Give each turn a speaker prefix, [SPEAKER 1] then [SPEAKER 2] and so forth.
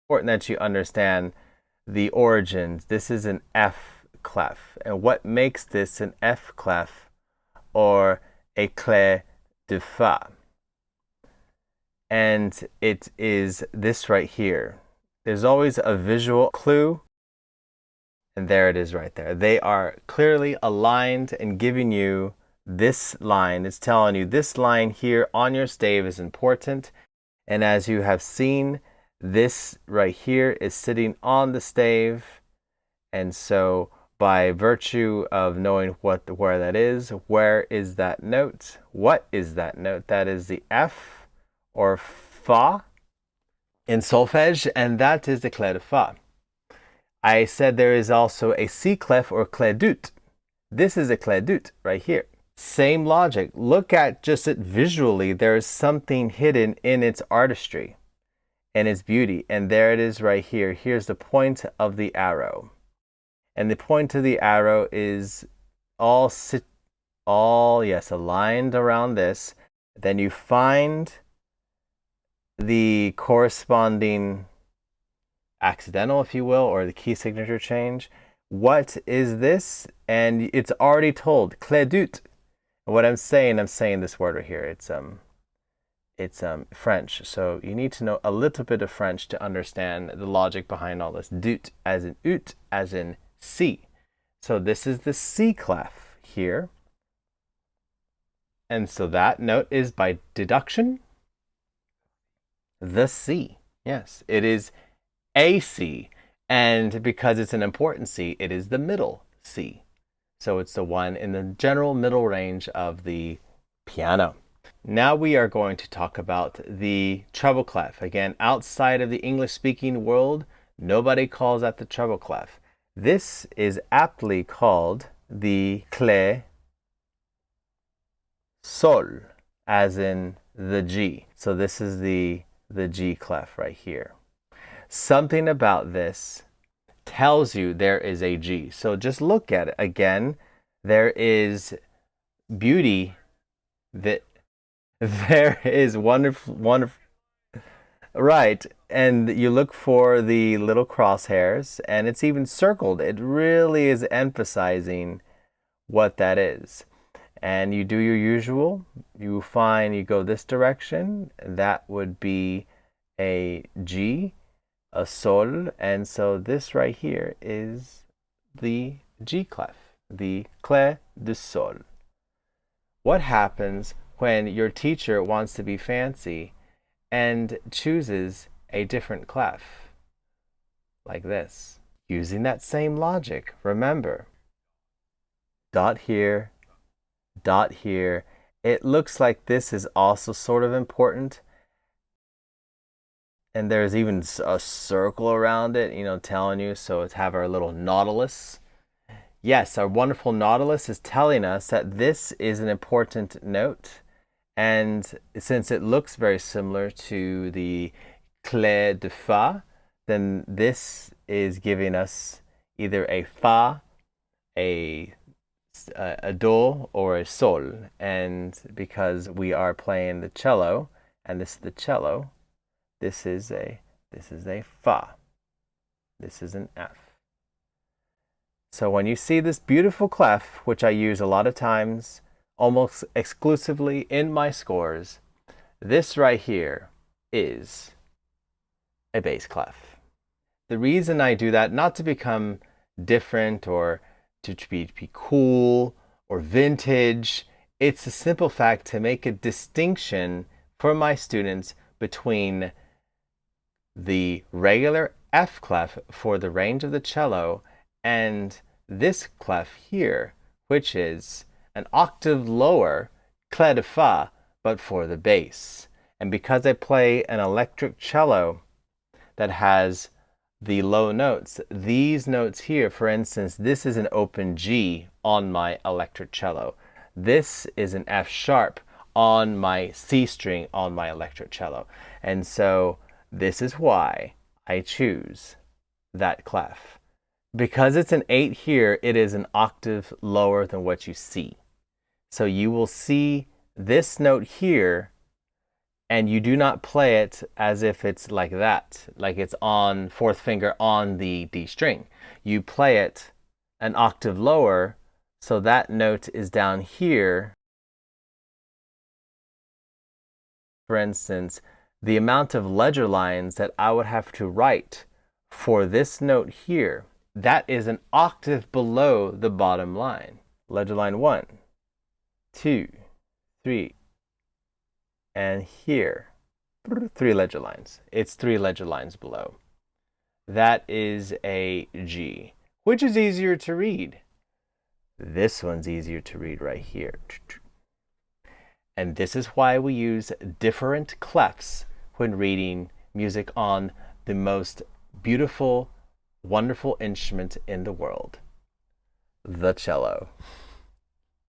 [SPEAKER 1] important that you understand the origins. This is an F clef. And what makes this an F clef or a clef de fa? And it is this right here. There's always a visual clue, and there it is right there. They are clearly aligned and giving you this line. It's telling you this line here on your stave is important. And as you have seen, this right here is sitting on the stave. And so by virtue of knowing where that is, where is that note? What is that note? That is the F or Fa in solfège, and that is the clef de Fa. I said there is also a C clef or clef d'ut. This is a clef d'ut right here. Same logic. Look at just it visually. There is something hidden in its artistry and its beauty. And there it is right here. Here's the point of the arrow. And the point of the arrow is aligned around this. Then you find the corresponding accidental, if you will, or the key signature change. What is this? And it's already told, clef d'ut. What I'm saying this word right here. It's French, so you need to know a little bit of French to understand the logic behind all this. D'ut as in ut, as in C. So this is the C clef here. And so that note is by deduction the C. Yes, it is a C. And because it's an important C, it is the middle C. So it's the one in the general middle range of the piano. Now we are going to talk about the treble clef. Again, outside of the English-speaking world, nobody calls that the treble clef. This is aptly called the clef sol, as in the G. So this is the G clef right here. Something about this tells you there is a G. So just look at it. Again, there is beauty that there is wonderful, right. And you look for the little crosshairs, and it's even circled. It really is emphasizing what that is. And you do your usual. You go this direction. That would be a G, a sol, and so this right here is the G clef, the clef de sol. What happens when your teacher wants to be fancy and chooses a different clef, like this? Using that same logic, remember, dot here, dot here. It looks like this is also sort of important. And there's even a circle around it, telling you. So it's have our little nautilus. Yes, our wonderful nautilus is telling us that this is an important note. And since it looks very similar to the clef de fa, then this is giving us either a fa, a do, or a sol. And because we are playing the cello, and this is the cello, this is a fa. This is an F. So when you see this beautiful clef, which I use a lot of times, almost exclusively in my scores, this right here is a bass clef. The reason I do that, not to become different or to be cool or vintage, it's a simple fact to make a distinction for my students between the regular F clef for the range of the cello and this clef here, which is an octave lower clef de fa, but for the bass. And because I play an electric cello that has the low notes, these notes here, for instance, this is an open G on my electric cello. This is an F sharp on my C string on my electric cello. And so this is why I choose that clef. Because it's an 8 here, it is an octave lower than what you see. So you will see this note here And you do not play it as if it's like that, like it's on fourth finger on the D string. You play it an octave lower, so that note is down here. For instance, the amount of ledger lines that I would have to write for this note here, that is an octave below the bottom line. Ledger line 1, 2, 3, and here, 3 ledger lines. It's 3 ledger lines below. That is a G. Which is easier to read? This one's easier to read right here. And this is why we use different clefs when reading music on the most beautiful, wonderful instrument in the world, the cello.